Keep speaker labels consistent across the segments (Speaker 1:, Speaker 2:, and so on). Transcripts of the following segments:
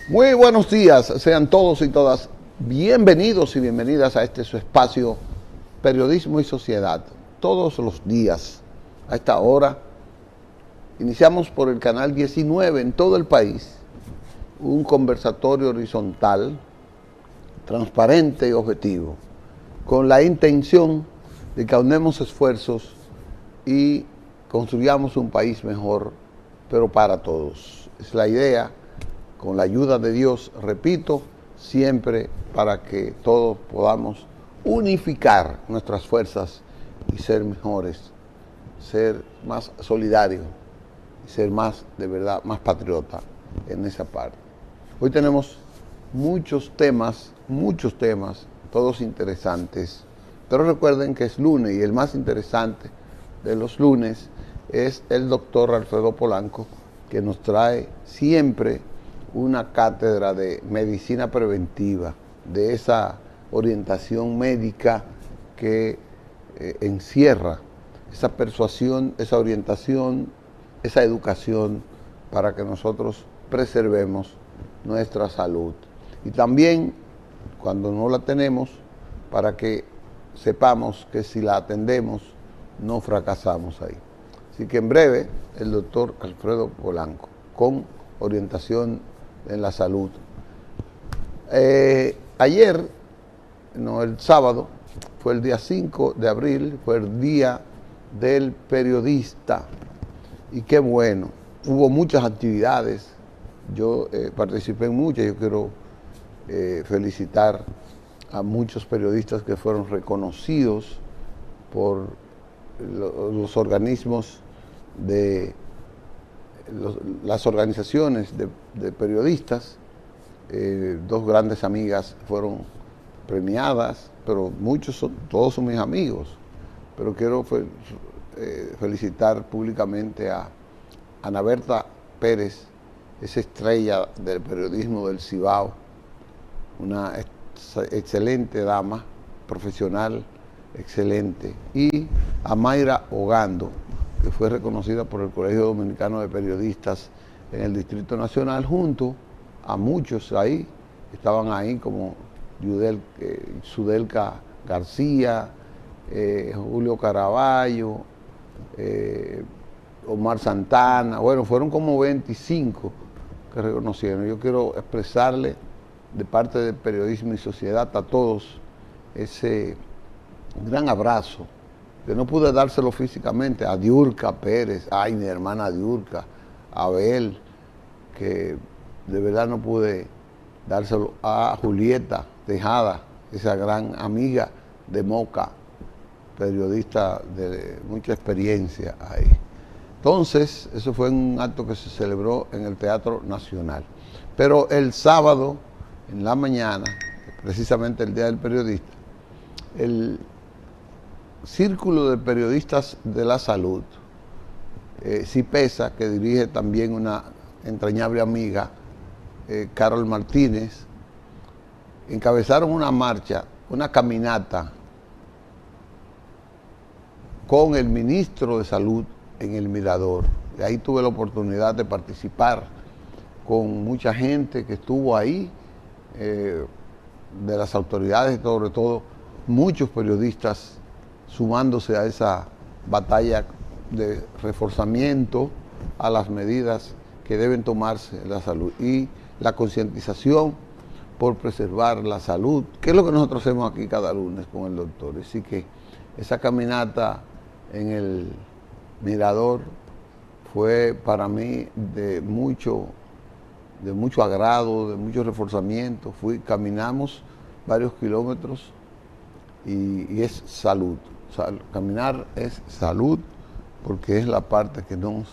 Speaker 1: Muy buenos días, sean todos y todas bienvenidos y bienvenidas a este su espacio Periodismo y Sociedad. Todos los días, a esta hora, iniciamos por el canal 19 en todo el país, un conversatorio horizontal, transparente y objetivo, con la intención de que aunemos esfuerzos y construyamos un país mejor, pero para todos. Es la idea, con la ayuda de Dios, repito, siempre para que todos podamos unificar nuestras fuerzas y ser mejores, ser más solidarios y ser más, de verdad, más patriota en esa parte. Hoy tenemos muchos temas, todos interesantes, pero recuerden que es lunes y el más interesante de los lunes es el doctor Alfredo Polanco, que nos trae siempre una cátedra de medicina preventiva, de esa orientación médica que encierra esa persuasión, esa orientación, esa educación para que nosotros preservemos nuestra salud. Y también, cuando no la tenemos, para que sepamos que si la atendemos, no fracasamos ahí. Así que en breve, el doctor Alfredo Polanco, con orientación en la salud. Ayer, el sábado, fue el día 5 de abril, fue el día del periodista. Y qué bueno, hubo muchas actividades, yo participé en muchas, yo quiero felicitar a muchos periodistas que fueron reconocidos por los organismos las organizaciones de periodistas. Dos grandes amigas fueron premiadas, pero todos son mis amigos. Pero quiero felicitar públicamente a Ana Berta Pérez, esa estrella del periodismo del Cibao, una excelente dama, profesional, excelente, y a Mayra Ogando, que fue reconocida por el Colegio Dominicano de Periodistas en el Distrito Nacional, junto a muchos ahí, estaban ahí como Sudelka García, Julio Caraballo, Omar Santana, bueno, fueron como 25 que reconocieron. Yo quiero expresarle de parte de Periodismo y Sociedad a todos ese gran abrazo, que no pude dárselo físicamente, a Diurka Pérez, ay, mi hermana Diurka, a Abel, que de verdad no pude dárselo, a Julieta Tejada, esa gran amiga de Moca, periodista de mucha experiencia ahí. Entonces, eso fue un acto que se celebró en el Teatro Nacional. Pero el sábado, en la mañana, precisamente el Día del Periodista, el Círculo de Periodistas de la Salud, CIPESA, que dirige también una entrañable amiga, Carol Martínez, encabezaron una marcha, una caminata con el ministro de Salud en el Mirador. Y ahí tuve la oportunidad de participar con mucha gente que estuvo ahí, de las autoridades, sobre todo muchos periodistas sumándose a esa batalla de reforzamiento a las medidas que deben tomarse en la salud y la concientización por preservar la salud, que es lo que nosotros hacemos aquí cada lunes con el doctor. Así que esa caminata en el Mirador fue para mí de mucho agrado, de mucho reforzamiento. Caminamos varios kilómetros y es salud. Caminar es salud porque es la parte que nos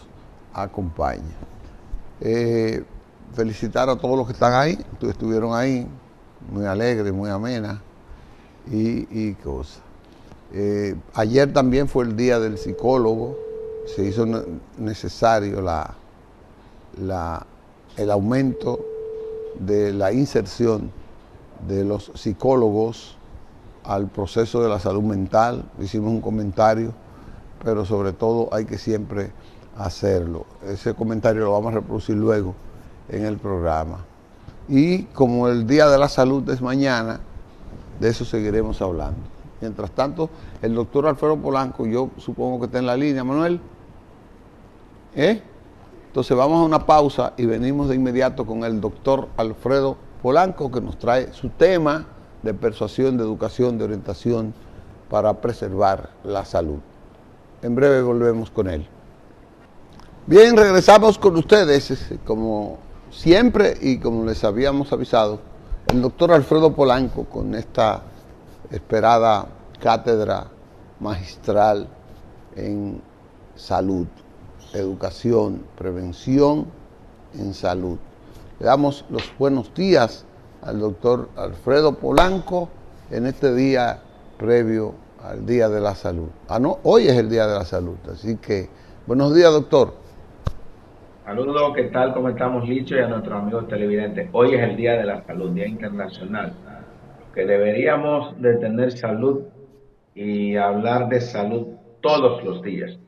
Speaker 1: acompaña. Felicitar a todos los que están ahí, estuvieron ahí, muy alegres, muy amenas y cosas. Ayer también fue el día del psicólogo, se hizo necesario el aumento de la inserción de los psicólogos al proceso de la salud mental. Hicimos un comentario, pero sobre todo hay que siempre hacerlo. Ese comentario lo vamos a reproducir luego en el programa. Y como el Día de la Salud es mañana, de eso seguiremos hablando. Mientras tanto, el doctor Alfredo Polanco, yo supongo que está en la línea, Manuel. Entonces vamos a una pausa y venimos de inmediato con el doctor Alfredo Polanco, que nos trae su tema de persuasión, de educación, de orientación para preservar la salud. En breve volvemos con él. Bien, regresamos con ustedes, como siempre y como les habíamos avisado, el doctor Alfredo Polanco con esta esperada cátedra magistral en salud, educación, prevención en salud. Le damos los buenos días al doctor Alfredo Polanco en este día previo al Día de la Salud. No, hoy es el Día de la Salud, así que buenos días, doctor.
Speaker 2: Saludos, ¿qué tal? ¿Cómo estamos, Licho? Y a nuestros amigos televidentes. Hoy es el Día de la Salud, Día Internacional, que deberíamos de tener salud y hablar de salud todos los días.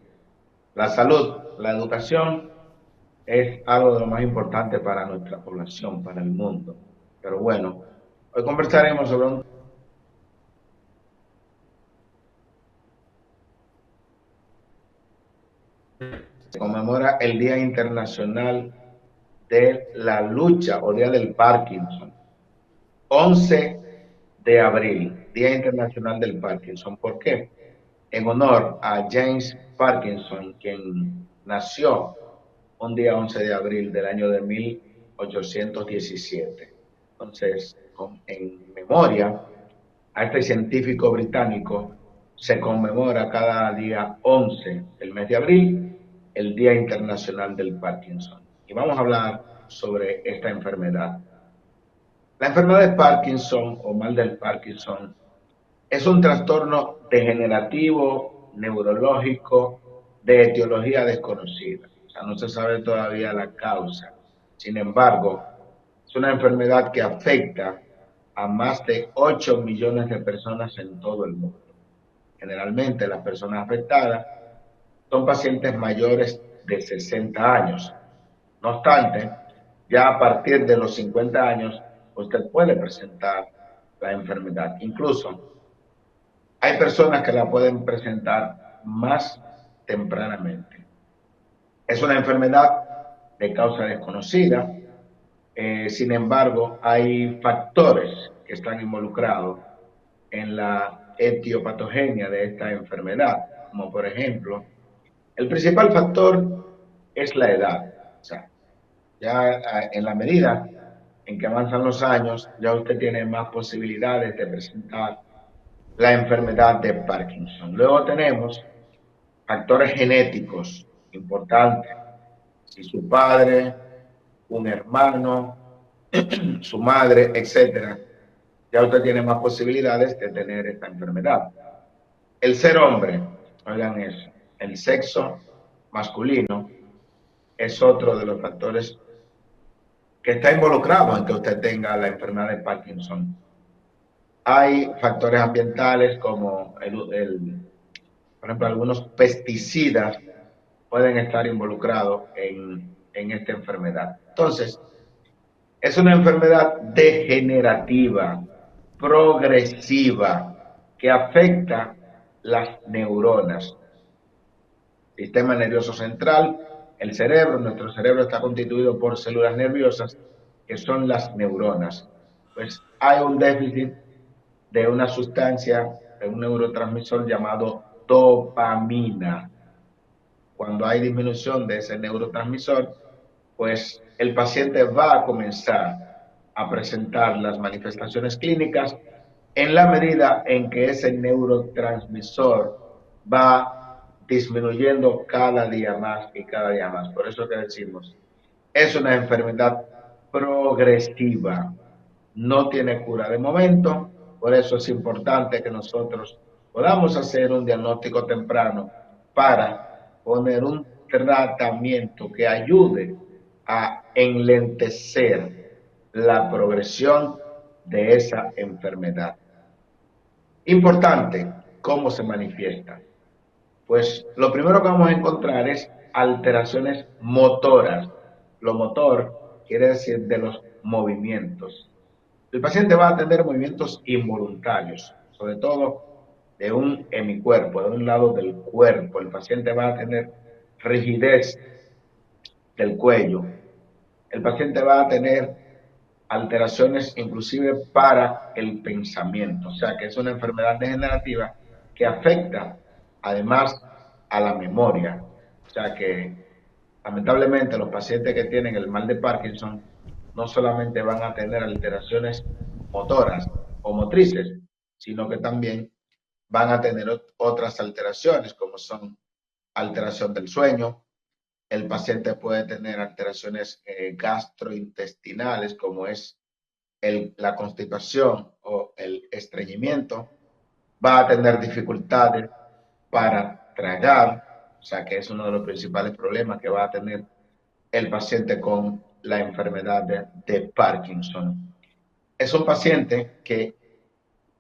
Speaker 2: La salud, la educación es algo de lo más importante para nuestra población, para el mundo. Pero bueno, hoy conversaremos sobre un... Se conmemora el Día Internacional de la Lucha o Día del Parkinson. 11 de abril, Día Internacional del Parkinson. ¿Por qué? En honor a James Parkinson, quien nació un día 11 de abril del año de 1817. Entonces, en memoria a este científico británico, se conmemora cada día 11 del mes de abril el Día Internacional del Parkinson. Y vamos a hablar sobre esta enfermedad. La enfermedad de Parkinson o mal del Parkinson es un trastorno degenerativo, neurológico, de etiología desconocida. O sea, no se sabe todavía la causa. Sin embargo, es una enfermedad que afecta a más de 8 millones de personas en todo el mundo. Generalmente las personas afectadas son pacientes mayores de 60 años. No obstante, ya a partir de los 50 años, usted puede presentar la enfermedad. Incluso hay personas que la pueden presentar más tempranamente. Es una enfermedad de causa desconocida. Sin embargo, hay factores que están involucrados en la etiopatogenia de esta enfermedad, como por ejemplo, el principal factor es la edad. O sea, ya en la medida en que avanzan los años, ya usted tiene más posibilidades de presentar la enfermedad de Parkinson. Luego tenemos factores genéticos importantes. Si su padre, un hermano, su madre, etcétera, ya usted tiene más posibilidades de tener esta enfermedad. El ser hombre, oigan eso, el sexo masculino es otro de los factores que está involucrado en que usted tenga la enfermedad de Parkinson. Hay factores ambientales como por ejemplo, algunos pesticidas pueden estar involucrados en esta enfermedad. Entonces, es una enfermedad degenerativa, progresiva, que afecta las neuronas. Sistema nervioso central, el cerebro, nuestro cerebro está constituido por células nerviosas que son las neuronas. Pues hay un déficit de una sustancia, de un neurotransmisor llamado dopamina. Cuando hay disminución de ese neurotransmisor, pues el paciente va a comenzar a presentar las manifestaciones clínicas en la medida en que ese neurotransmisor va disminuyendo cada día más y cada día más. Por eso que decimos, es una enfermedad progresiva, no tiene cura de momento, por eso es importante que nosotros podamos hacer un diagnóstico temprano para poner un tratamiento que ayude a enlentecer la progresión de esa enfermedad. Importante, ¿cómo se manifiesta? Pues lo primero que vamos a encontrar es alteraciones motoras. Lo motor quiere decir de los movimientos. El paciente va a tener movimientos involuntarios, sobre todo de un hemicuerpo, de un lado del cuerpo. El paciente va a tener rigidez del cuello. El paciente va a tener alteraciones inclusive para el pensamiento, o sea que es una enfermedad degenerativa que afecta además a la memoria, o sea que lamentablemente los pacientes que tienen el mal de Parkinson no solamente van a tener alteraciones motoras o motrices, sino que también van a tener otras alteraciones como son alteración del sueño. El paciente puede tener alteraciones gastrointestinales como es la constipación o el estreñimiento. Va a tener dificultades para tragar, o sea que es uno de los principales problemas que va a tener el paciente con la enfermedad de Parkinson. Es un paciente que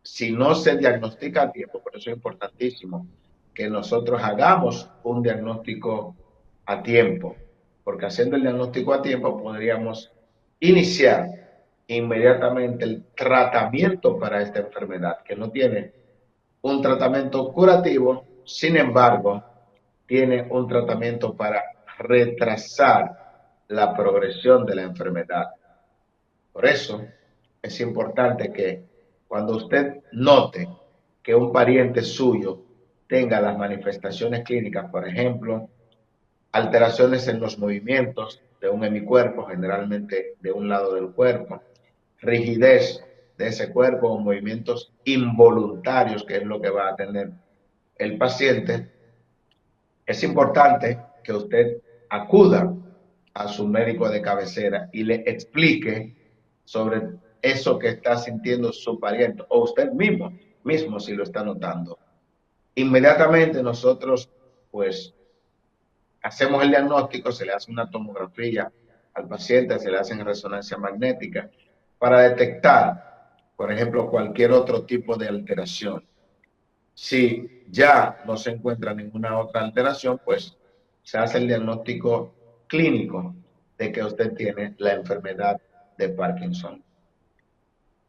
Speaker 2: si no se diagnostica a tiempo, por eso es importantísimo que nosotros hagamos un diagnóstico a tiempo, porque haciendo el diagnóstico a tiempo podríamos iniciar inmediatamente el tratamiento para esta enfermedad, que no tiene un tratamiento curativo, sin embargo, tiene un tratamiento para retrasar la progresión de la enfermedad. Por eso es importante que cuando usted note que un pariente suyo tenga las manifestaciones clínicas, por ejemplo, alteraciones en los movimientos de un hemicuerpo, generalmente de un lado del cuerpo, rigidez de ese cuerpo o movimientos involuntarios, que es lo que va a tener el paciente, es importante que usted acuda a su médico de cabecera y le explique sobre eso que está sintiendo su pariente o usted mismo si lo está notando. Inmediatamente nosotros pues hacemos el diagnóstico, se le hace una tomografía al paciente, se le hacen resonancia magnética para detectar, por ejemplo, cualquier otro tipo de alteración. Si ya no se encuentra ninguna otra alteración, pues se hace el diagnóstico clínico de que usted tiene la enfermedad de Parkinson.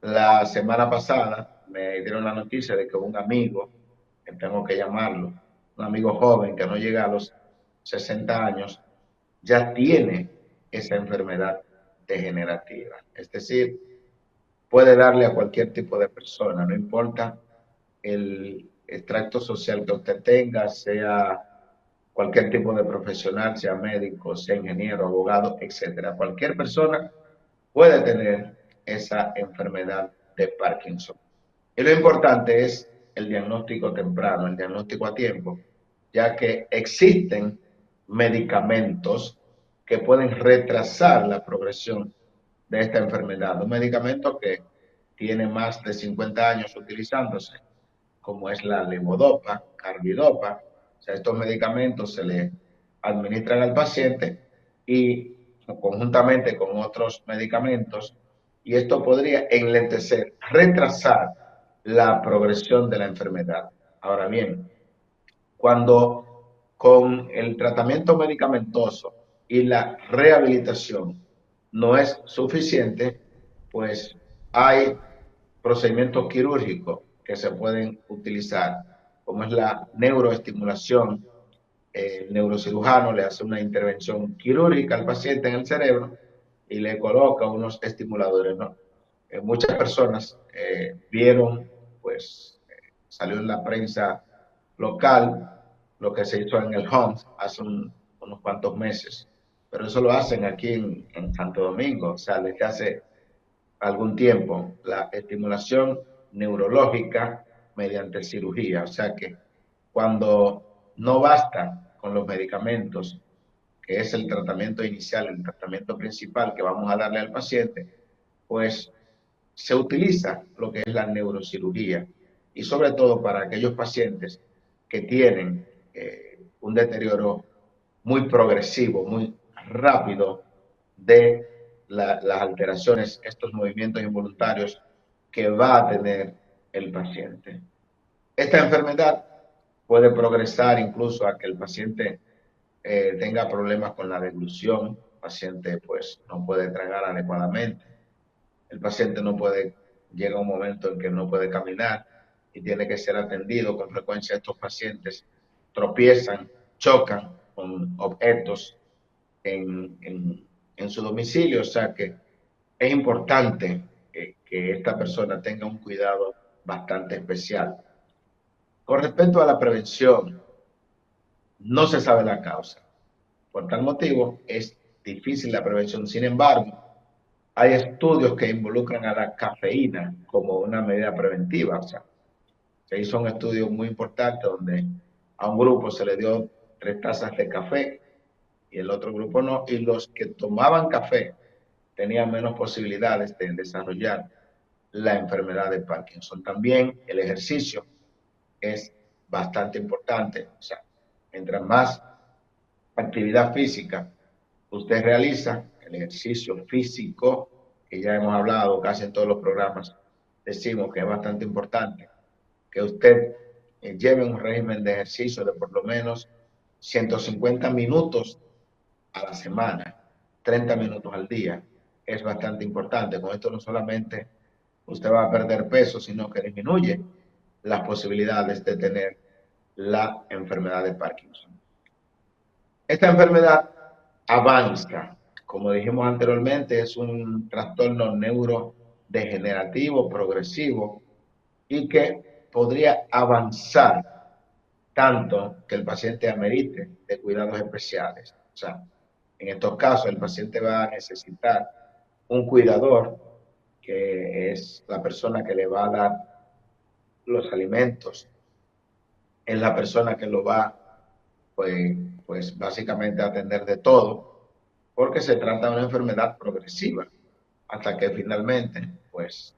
Speaker 2: La semana pasada me dieron la noticia de que un amigo, que tengo que llamarlo, un amigo joven que no llega a los 60 años, ya tiene esa enfermedad degenerativa. Es decir, puede darle a cualquier tipo de persona, no importa el extracto social que usted tenga, sea cualquier tipo de profesional, sea médico, sea ingeniero, abogado, etcétera. Cualquier persona puede tener esa enfermedad de Parkinson. Y lo importante es el diagnóstico temprano, el diagnóstico a tiempo, ya que existen medicamentos que pueden retrasar la progresión de esta enfermedad. Un medicamento que tiene más de 50 años utilizándose, como es la levodopa, carbidopa. O sea, estos medicamentos se le administran al paciente y conjuntamente con otros medicamentos, y esto podría enlentecer, retrasar la progresión de la enfermedad. Ahora bien, cuando con el tratamiento medicamentoso y la rehabilitación no es suficiente, pues hay procedimientos quirúrgicos que se pueden utilizar, como es la neuroestimulación. El neurocirujano le hace una intervención quirúrgica al paciente en el cerebro y le coloca unos estimuladores, ¿no? Muchas personas vieron, pues salió en la prensa local lo que se hizo en el HOMS hace unos cuantos meses, pero eso lo hacen aquí en Santo Domingo, o sea, desde hace algún tiempo, la estimulación neurológica mediante cirugía. O sea que cuando no basta con los medicamentos, que es el tratamiento inicial, el tratamiento principal que vamos a darle al paciente, pues se utiliza lo que es la neurocirugía y sobre todo para aquellos pacientes que tienen un deterioro muy progresivo, muy rápido de las alteraciones, estos movimientos involuntarios que va a tener el paciente. Esta enfermedad puede progresar incluso a que el paciente tenga problemas con la deglución, el paciente pues no puede tragar adecuadamente, El paciente no puede, llega un momento en que no puede caminar y tiene que ser atendido. Con frecuencia estos pacientes tropiezan, chocan con objetos en su domicilio, o sea que es importante que esta persona tenga un cuidado bastante especial. Con respecto a la prevención, no se sabe la causa. Por tal motivo, es difícil la prevención. Sin embargo, hay estudios que involucran a la cafeína como una medida preventiva. O sea, se hizo un estudio muy importante donde a un grupo se le dio 3 tazas de café y el otro grupo no, y los que tomaban café tenían menos posibilidades de desarrollar la enfermedad de Parkinson. También el ejercicio es bastante importante. O sea, mientras más actividad física usted realiza, el ejercicio físico, que ya hemos hablado casi en todos los programas, decimos que es bastante importante que usted lleve un régimen de ejercicio de por lo menos 150 minutos a la semana, 30 minutos al día. Es bastante importante. Con esto no solamente usted va a perder peso, sino que disminuye las posibilidades de tener la enfermedad de Parkinson. Esta enfermedad avanza, como dijimos anteriormente, es un trastorno neurodegenerativo progresivo y que podría avanzar tanto que el paciente amerite de cuidados especiales. O sea, en estos casos el paciente va a necesitar un cuidador, que es la persona que le va a dar los alimentos, es la persona que lo va, pues, pues básicamente a atender de todo, porque se trata de una enfermedad progresiva, hasta que finalmente, pues,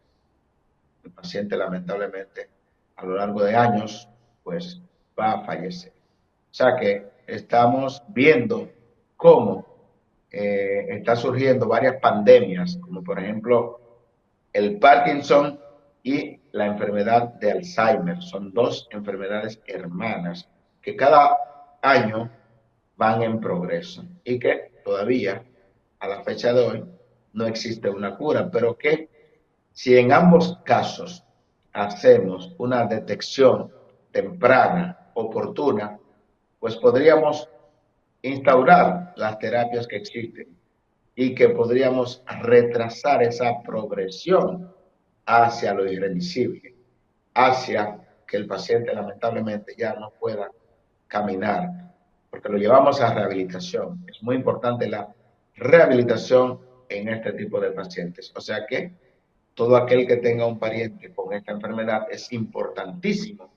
Speaker 2: el paciente lamentablemente a lo largo de años, pues, va a fallecer. O sea que estamos viendo cómo está surgiendo varias pandemias, como por ejemplo el Parkinson y la enfermedad de Alzheimer. Son 2 enfermedades hermanas que cada año van en progreso y que todavía a la fecha de hoy no existe una cura, pero que si en ambos casos hacemos una detección temprana, oportuna, pues podríamos instaurar las terapias que existen y que podríamos retrasar esa progresión hacia lo irreversible, hacia que el paciente lamentablemente ya no pueda caminar, porque lo llevamos a rehabilitación. Es muy importante la rehabilitación en este tipo de pacientes. O sea que todo aquel que tenga un pariente con esta enfermedad es importantísimo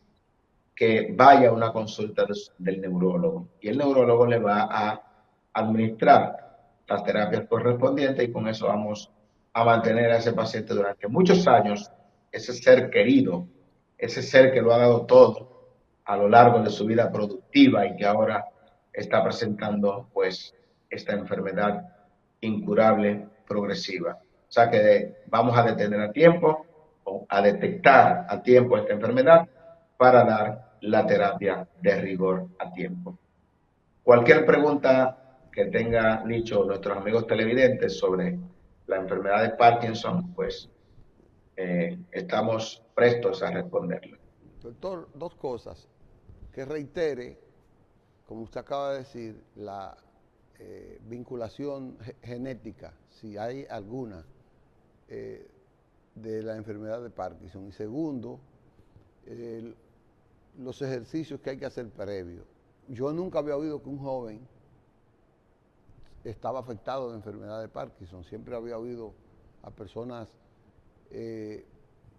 Speaker 2: que vaya a una consulta del neurólogo y el neurólogo le va a administrar las terapias correspondientes y con eso vamos a mantener a ese paciente durante muchos años, ese ser querido, ese ser que lo ha dado todo a lo largo de su vida productiva y que ahora está presentando pues esta enfermedad incurable progresiva. O sea que vamos a detener a tiempo o a detectar a tiempo esta enfermedad para dar la terapia de rigor a tiempo. Cualquier pregunta que tenga dicho nuestros amigos televidentes sobre la enfermedad de Parkinson, pues estamos prestos a responderle.
Speaker 1: Doctor, dos cosas. Que reitere, como usted acaba de decir, la vinculación genética, si hay alguna, de la enfermedad de Parkinson. Y segundo, los ejercicios que hay que hacer previo. Yo nunca había oído que un joven estaba afectado de enfermedad de Parkinson. Siempre había oído a personas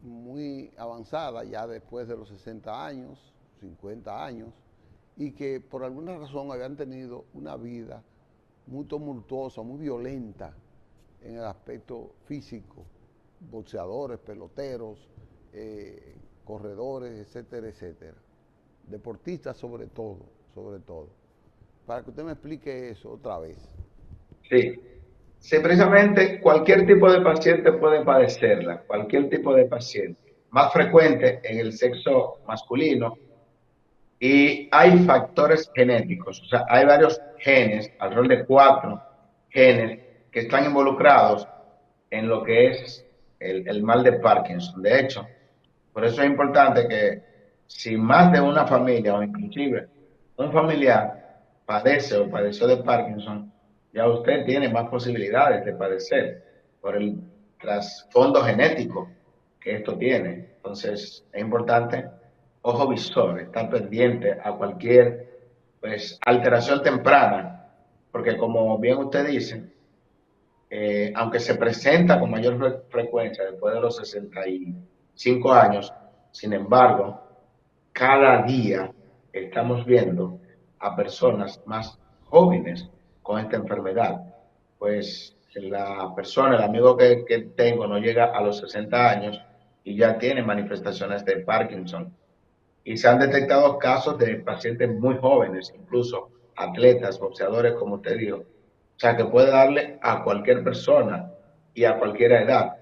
Speaker 1: muy avanzadas, ya después de los 60 años, 50 años, y que por alguna razón habían tenido una vida muy tumultuosa, muy violenta en el aspecto físico, boxeadores, peloteros, corredores, etcétera, etcétera. Deportistas sobre todo, sobre todo. Para que usted me explique eso otra vez.
Speaker 2: Sí, sí, precisamente cualquier tipo de paciente puede padecerla, cualquier tipo de paciente. Más frecuente en el sexo masculino y hay factores genéticos, o sea, hay varios genes, alrededor de 4 genes que están involucrados en lo que es el mal de Parkinson. De hecho, por eso es importante que si más de una familia o inclusive un familiar padece o padeció de Parkinson, ya usted tiene más posibilidades de padecer por el trasfondo genético que esto tiene. Entonces es importante, ojo visor, estar pendiente a cualquier pues alteración temprana, porque como bien usted dice, aunque se presenta con mayor frecuencia después de los 65 años, sin embargo, cada día estamos viendo a personas más jóvenes con esta enfermedad. Pues la persona, el amigo que tengo no llega a los 60 años y ya tiene manifestaciones de Parkinson. Y se han detectado casos de pacientes muy jóvenes, incluso atletas, boxeadores, como usted dijo. O sea, que puede darle a cualquier persona y a cualquier edad,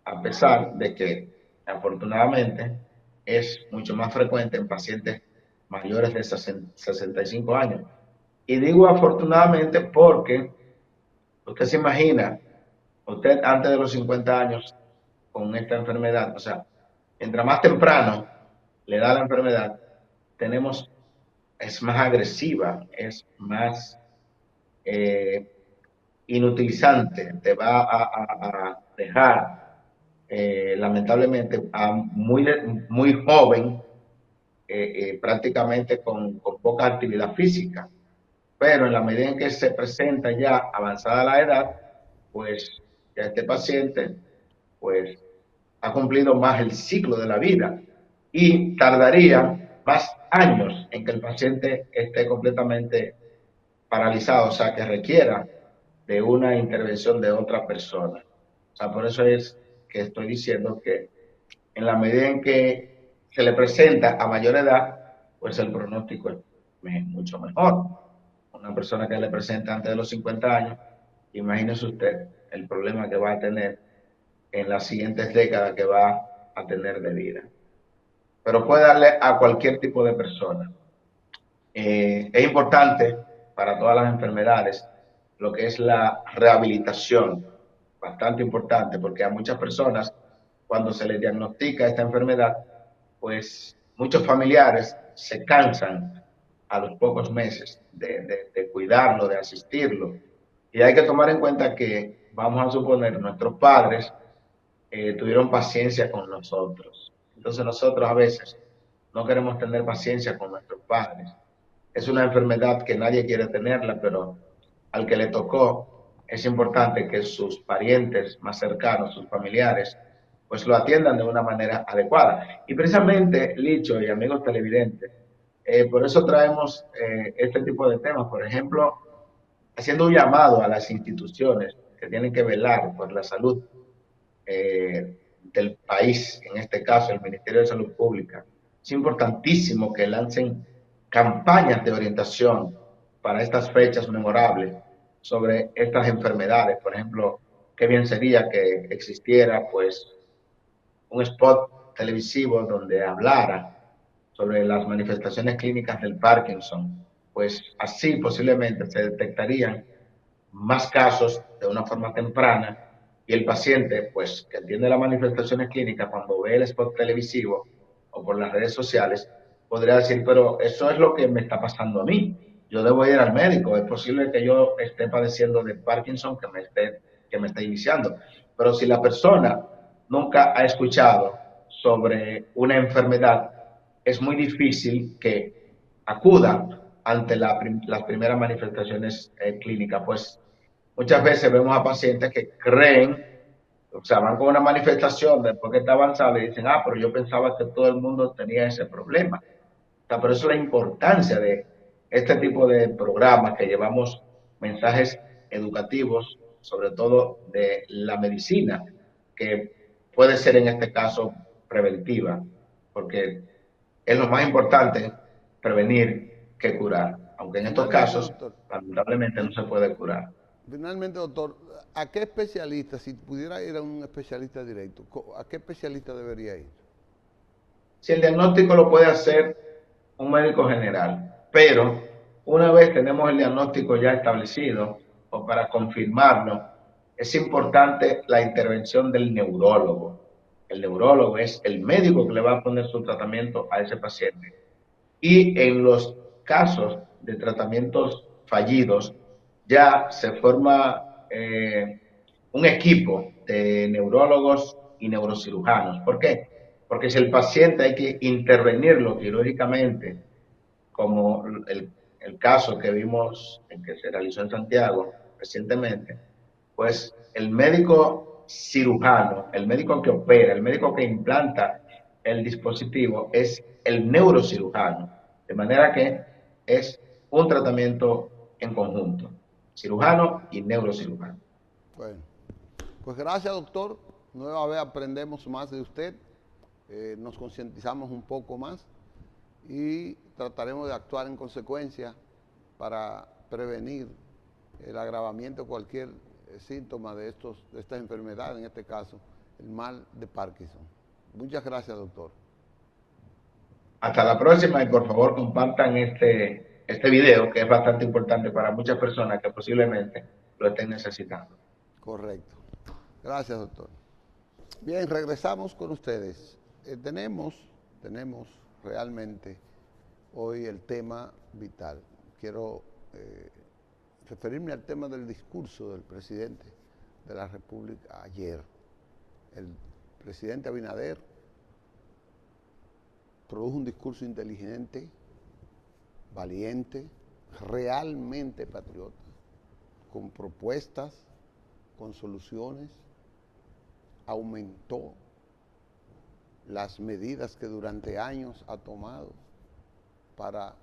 Speaker 2: a pesar de que afortunadamente es mucho más frecuente en pacientes mayores de 65 años. Y digo afortunadamente porque usted se imagina, usted antes de los 50 años con esta enfermedad, o sea, mientras más temprano le da la enfermedad, tenemos, es más agresiva, es más eh, inutilizante, te va a dejar lamentablemente a muy joven, prácticamente con poca actividad física, pero en la medida en que se presenta ya avanzada la edad, pues ya este paciente pues ha cumplido más el ciclo de la vida y tardaría más años en que el paciente esté completamente paralizado, o sea, que requiera de una intervención de otra persona. O sea, por eso es que estoy diciendo que en la medida en que se le presenta a mayor edad, pues el pronóstico es mucho mejor. Una persona que le presenta antes de los 50 años, imagínese usted el problema que va a tener en las siguientes décadas que va a tener de vida. Pero puede darle a cualquier tipo de persona. Es importante para todas las enfermedades lo que es la rehabilitación, bastante importante, porque a muchas personas, cuando se les diagnostica esta enfermedad, pues muchos familiares se cansan a los pocos meses de cuidarlo, de asistirlo. Y hay que tomar en cuenta que, vamos a suponer, nuestros padres tuvieron paciencia con nosotros. Entonces nosotros a veces no queremos tener paciencia con nuestros padres. Es una enfermedad que nadie quiere tenerla, pero al que le tocó es importante que sus parientes más cercanos, sus familiares, pues lo atiendan de una manera adecuada. Y precisamente, Licho y amigos televidentes, por eso traemos este tipo de temas. Por ejemplo, haciendo un llamado a las instituciones que tienen que velar por la salud del país, en este caso el Ministerio de Salud Pública. Es importantísimo que lancen campañas de orientación para estas fechas memorables sobre estas enfermedades. Por ejemplo, qué bien sería que existiera pues un spot televisivo donde hablara sobre las manifestaciones clínicas del Parkinson, pues así posiblemente se detectarían más casos de una forma temprana y el paciente, pues que entiende las manifestaciones clínicas, cuando ve el spot televisivo o por las redes sociales, podría decir, pero eso es lo que me está pasando a mí. Yo debo ir al médico. Es posible que yo esté padeciendo de Parkinson que me esté iniciando. Pero si la persona nunca ha escuchado sobre una enfermedad, es muy difícil que acuda ante las primeras manifestaciones clínicas. Pues muchas veces vemos a pacientes que creen, o sea, van con una manifestación después que está avanzada y dicen, ah, pero yo pensaba que todo el mundo tenía ese problema. O sea, por eso la importancia de este tipo de programas que llevamos mensajes educativos, sobre todo de la medicina, que puede ser en este caso preventiva, porque es lo más importante prevenir que curar, aunque en estos
Speaker 1: Finalmente,
Speaker 2: casos
Speaker 1: doctor,
Speaker 2: lamentablemente no se puede curar.
Speaker 1: finalmente, doctor, ¿a qué especialista, si pudiera ir a un especialista directo, a qué especialista debería ir?
Speaker 2: Si el diagnóstico lo puede hacer un médico general, pero una vez tenemos el diagnóstico ya establecido o para confirmarlo, es importante la intervención del neurólogo. El neurólogo es el médico que le va a poner su tratamiento a ese paciente. Y en los casos de tratamientos fallidos, ya se forma un equipo de neurólogos y neurocirujanos. ¿Por qué? Porque si el paciente hay que intervenirlo quirúrgicamente, como el caso que vimos, en que se realizó en Santiago recientemente, pues el médico cirujano, el médico que opera, el médico que implanta el dispositivo es el neurocirujano. De manera que es un tratamiento en conjunto, cirujano y neurocirujano.
Speaker 1: Bueno, pues gracias, doctor. Nueva vez aprendemos más de usted, nos concientizamos un poco más y trataremos de actuar en consecuencia para prevenir el agravamiento de cualquier síntoma de estas enfermedades, en este caso, el mal de Parkinson. Muchas gracias, doctor.
Speaker 2: Hasta la próxima y por favor compartan este video que es bastante importante para muchas personas que posiblemente lo estén necesitando.
Speaker 1: Correcto. Gracias, doctor. Bien, regresamos con ustedes. Tenemos realmente hoy el tema vital. Quiero referirme al tema del discurso del presidente de la República ayer. El presidente Abinader produjo un discurso inteligente, valiente, realmente patriota, con propuestas, con soluciones, aumentó las medidas que durante años ha tomado para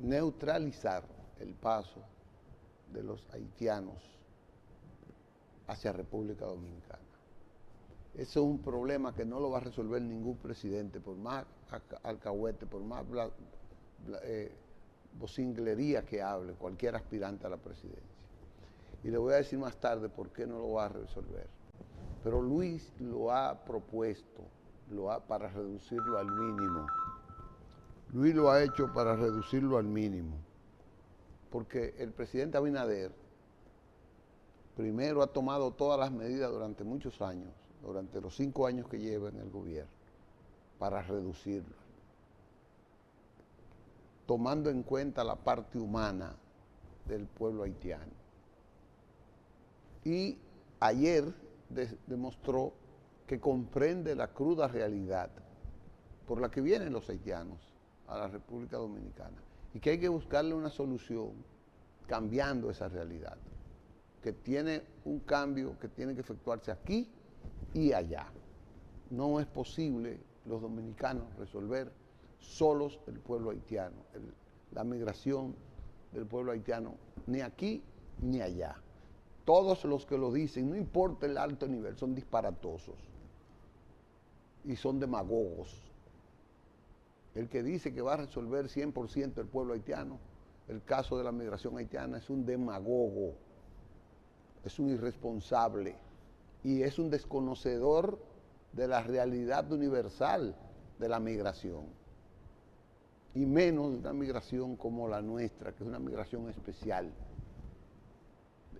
Speaker 1: neutralizar el paso de los haitianos hacia República Dominicana. Eso es un problema que no lo va a resolver ningún presidente, por más alcahuete, por más vocinglería que hable cualquier aspirante a la presidencia. Y le voy a decir más tarde por qué no lo va a resolver. Pero Luis lo ha propuesto para reducirlo al mínimo. Luis lo ha hecho para reducirlo al mínimo. Porque el presidente Abinader primero ha tomado todas las medidas durante muchos años, durante los 5 años que lleva en el gobierno, para reducirlo, tomando en cuenta la parte humana del pueblo haitiano. Y ayer demostró que comprende la cruda realidad por la que vienen los haitianos a la República Dominicana y que hay que buscarle una solución cambiando esa realidad, que tiene un cambio que tiene que efectuarse aquí y allá. No es posible los dominicanos resolver solos el pueblo haitiano, la migración del pueblo haitiano, ni aquí ni allá. Todos los que lo dicen, no importa el alto nivel, son disparatosos y son demagogos. El que dice que va a resolver 100% el pueblo haitiano, el caso de la migración haitiana, es un demagogo, es un irresponsable y es un desconocedor de la realidad universal de la migración, y menos de una migración como la nuestra, que es una migración especial.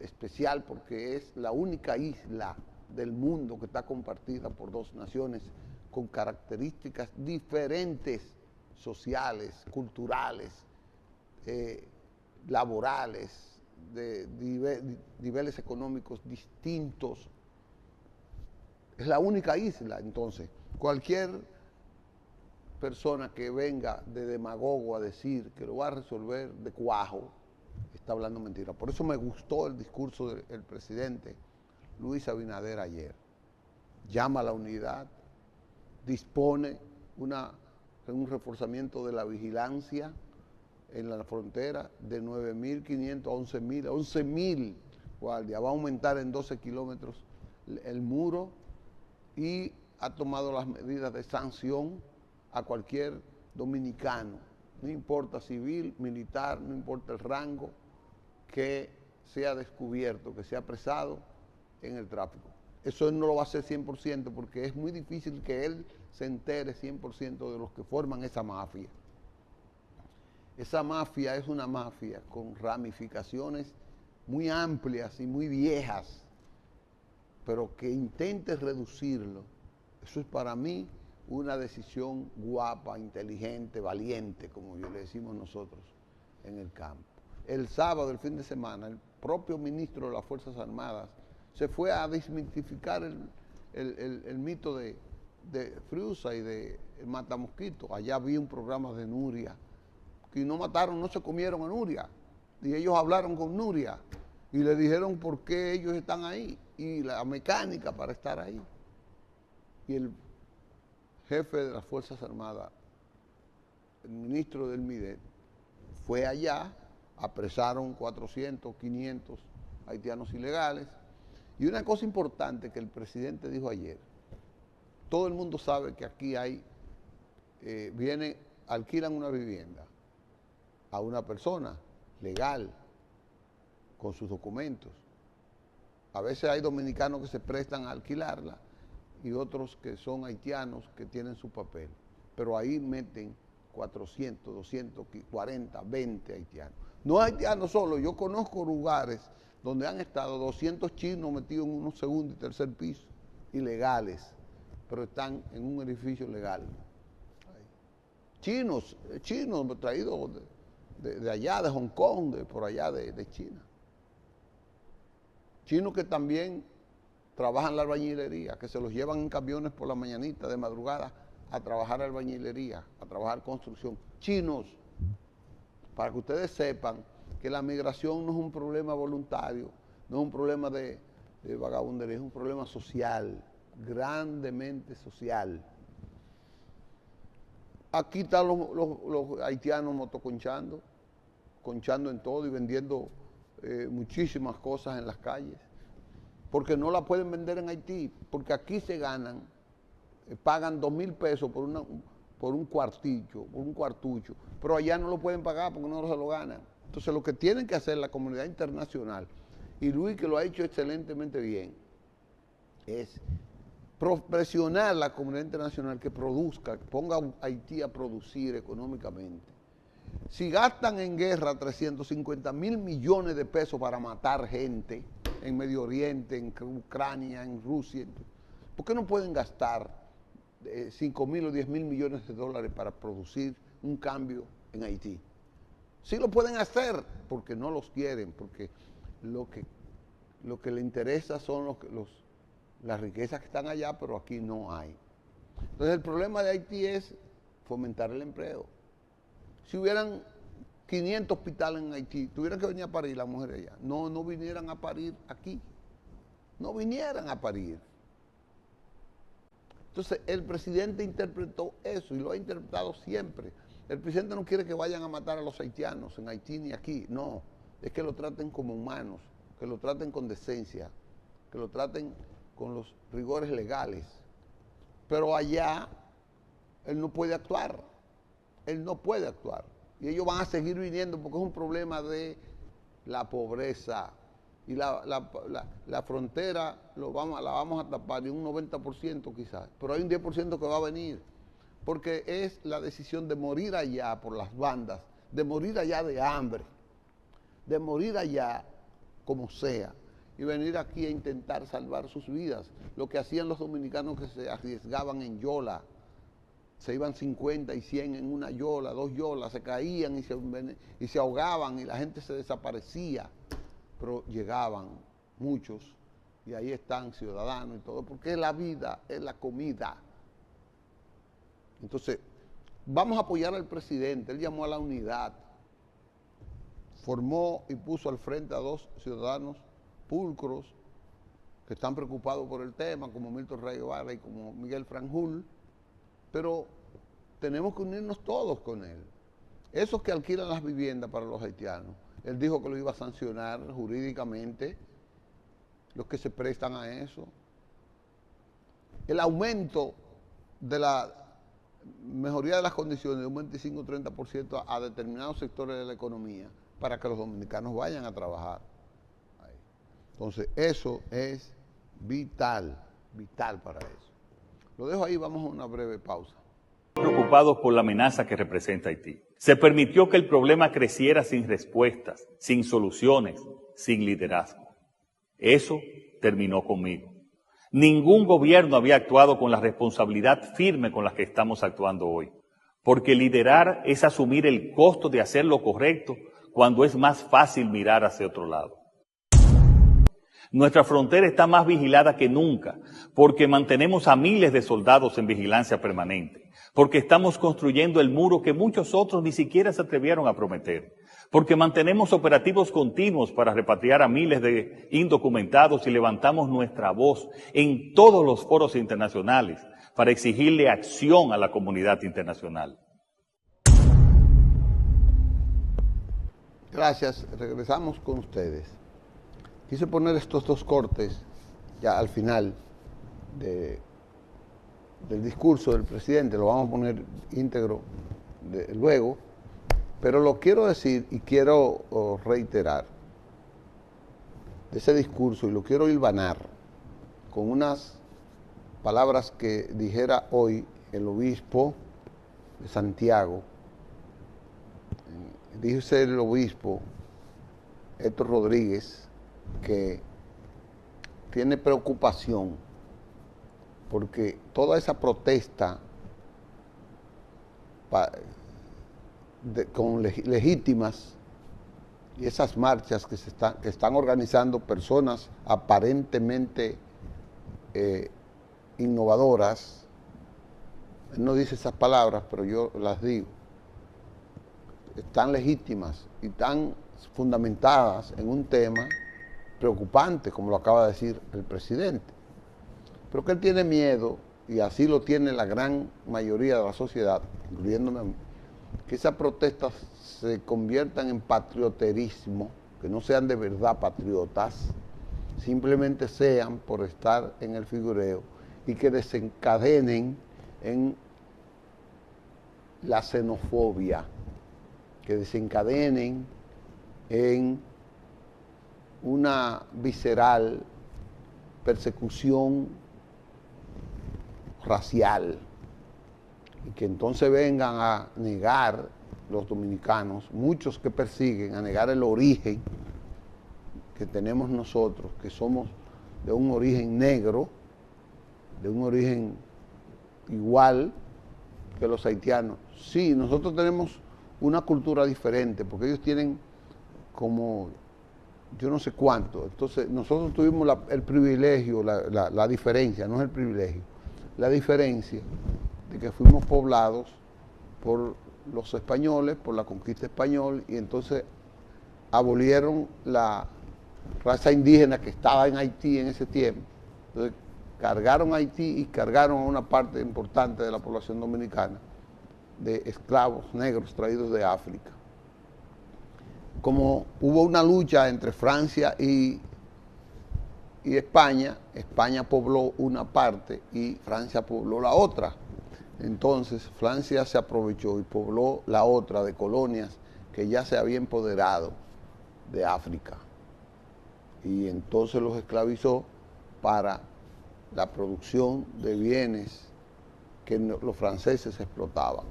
Speaker 1: Especial porque es la única isla del mundo que está compartida por 2 naciones con características diferentes, sociales, culturales, laborales, de niveles económicos distintos. Es la única isla. Entonces, cualquier persona que venga de demagogo a decir que lo va a resolver de cuajo, está hablando mentira. Por eso me gustó el discurso del presidente Luis Abinader ayer. Llama a la unidad, dispone un reforzamiento de la vigilancia en la frontera de 9.500 a 11.000 guardias. Va a aumentar en 12 kilómetros el muro y ha tomado las medidas de sanción a cualquier dominicano, no importa civil, militar, no importa el rango, que sea descubierto, que sea apresado en el tráfico. Eso él no lo va a hacer 100% porque es muy difícil que él se entere 100% de los que forman esa mafia. Esa mafia es una mafia con ramificaciones muy amplias y muy viejas, pero que intentes reducirlo, eso es para mí una decisión guapa, inteligente, valiente, como yo le decimos nosotros en el campo. El sábado, el fin de semana, el propio ministro de las Fuerzas Armadas se fue a desmitificar el mito de Friusa y de Matamosquito. Allá vi un programa de Nuria, que no mataron, no se comieron a Nuria, y ellos hablaron con Nuria y le dijeron por qué ellos están ahí y la mecánica para estar ahí. Y el jefe de las Fuerzas Armadas, el ministro del MIDET, fue allá, apresaron 400, 500 haitianos ilegales. Y una cosa importante que el presidente dijo ayer, todo el mundo sabe que aquí hay, alquilan una vivienda a una persona legal, con sus documentos. A veces hay dominicanos que se prestan a alquilarla y otros que son haitianos que tienen su papel. Pero ahí meten 400, 240, 20 haitianos. No haitianos solo, yo conozco lugares donde han estado 200 chinos metidos en unos segundo y tercer piso, ilegales, pero están en un edificio legal. Chinos traídos de allá, de Hong Kong, de por allá de China. Chinos que también trabajan la albañilería, que se los llevan en camiones por la mañanita, de madrugada, a trabajar albañilería, a trabajar construcción. Chinos, para que ustedes sepan que la migración no es un problema voluntario, no es un problema de vagabundería, es un problema social, grandemente social. Aquí están los haitianos motoconchando, conchando en todo y vendiendo muchísimas cosas en las calles, porque no la pueden vender en Haití, porque aquí se ganan, pagan 2,000 pesos por un cuartucho, pero allá no lo pueden pagar porque no se lo ganan. Entonces lo que tienen que hacer la comunidad internacional, y Luis, que lo ha hecho excelentemente bien, es presionar a la comunidad internacional que produzca, que ponga a Haití a producir económicamente. Si gastan en guerra 350,000 millones de pesos para matar gente en Medio Oriente, en Ucrania, en Rusia, ¿por qué no pueden gastar 5,000 o 10,000 millones de dólares para producir un cambio en Haití? Sí lo pueden hacer, porque no los quieren, porque lo que le interesa son las riquezas que están allá, pero aquí no hay. Entonces el problema de Haití es fomentar el empleo. Si hubieran 500 hospitales en Haití, tuvieran que venir a parir las mujeres allá. No vinieran a parir aquí. No vinieran a parir. Entonces el presidente interpretó eso y lo ha interpretado siempre. El presidente no quiere que vayan a matar a los haitianos en Haití ni aquí. No, es que lo traten como humanos, que lo traten con decencia, que lo traten con los rigores legales. Pero allá él no puede actuar. Él no puede actuar. Y ellos van a seguir viniendo porque es un problema de la pobreza. Y la frontera la vamos a tapar en un 90% quizás. Pero hay un 10% que va a venir. Porque es la decisión de morir allá por las bandas, de morir allá de hambre, de morir allá como sea, y venir aquí a intentar salvar sus vidas. Lo que hacían los dominicanos que se arriesgaban en yola, se iban 50 y 100 en una yola, 2 yolas, se caían y se ahogaban y la gente se desaparecía, pero llegaban muchos y ahí están ciudadanos y todo, porque es la vida, es la comida. Entonces, vamos a apoyar al presidente. Él llamó a la unidad, formó y puso al frente a 2 ciudadanos pulcros que están preocupados por el tema, como Milton Ray Guevara y como Miguel Franjul, pero tenemos que unirnos todos con él. Esos que alquilan las viviendas para los haitianos, él dijo que lo iba a sancionar jurídicamente, los que se prestan a eso. El aumento de la mejoría de las condiciones de un 25-30% a determinados sectores de la economía para que los dominicanos vayan a trabajar. Entonces, eso es vital para eso. Lo dejo ahí, vamos a una breve pausa.
Speaker 3: Preocupados por la amenaza que representa Haití. Se permitió que el problema creciera sin respuestas, sin soluciones, sin liderazgo. Eso terminó conmigo. Ningún gobierno había actuado con la responsabilidad firme con la que estamos actuando hoy, porque liderar es asumir el costo de hacer lo correcto cuando es más fácil mirar hacia otro lado. Nuestra frontera está más vigilada que nunca, porque mantenemos a miles de soldados en vigilancia permanente, porque estamos construyendo el muro que muchos otros ni siquiera se atrevieron a prometer, porque mantenemos operativos continuos para repatriar a miles de indocumentados y levantamos nuestra voz en todos los foros internacionales para exigirle acción a la comunidad internacional.
Speaker 1: Gracias, regresamos con ustedes. Quise poner estos dos cortes ya al final del discurso del presidente, lo vamos a poner íntegro luego, pero lo quiero decir y quiero reiterar de ese discurso y lo quiero hilvanar con unas palabras que dijera hoy el obispo de Santiago. Dice el obispo Héctor Rodríguez que tiene preocupación porque toda esa protesta legítimas y esas marchas que están organizando personas aparentemente innovadoras, él no dice esas palabras, pero yo las digo, están legítimas y están fundamentadas en un tema preocupante, como lo acaba de decir el presidente, pero que él tiene miedo, y así lo tiene la gran mayoría de la sociedad, incluyéndome a mí, que esas protestas se conviertan en patrioterismo, que no sean de verdad patriotas, simplemente sean por estar en el figureo y que desencadenen en la xenofobia, que desencadenen en una visceral persecución racial y que entonces vengan a negar los dominicanos, muchos que persiguen, a negar el origen que tenemos nosotros, que somos de un origen negro, de un origen igual que los haitianos. Sí, nosotros tenemos una cultura diferente, porque ellos tienen como yo no sé cuánto. Entonces nosotros tuvimos el privilegio, la diferencia, no es el privilegio, la diferencia de que fuimos poblados por los españoles, por la conquista española, y entonces abolieron la raza indígena que estaba en Haití en ese tiempo. Entonces cargaron a Haití y cargaron a una parte importante de la población dominicana de esclavos negros traídos de África. Como hubo una lucha entre Francia y España, España pobló una parte y Francia pobló la otra. Entonces Francia se aprovechó y pobló la otra de colonias que ya se había empoderado de África. Y entonces los esclavizó para la producción de bienes que los franceses explotaban.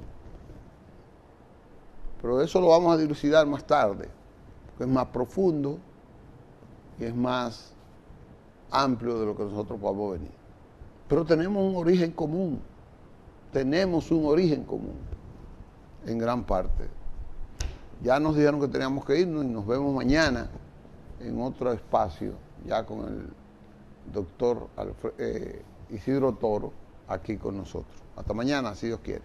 Speaker 1: Pero eso lo vamos a dilucidar más tarde, porque es más profundo y es más amplio de lo que nosotros podemos venir. Pero tenemos un origen común, en gran parte. Ya nos dijeron que teníamos que irnos y nos vemos mañana en otro espacio, ya con el doctor Isidro Toro aquí con nosotros. Hasta mañana, si Dios quiere.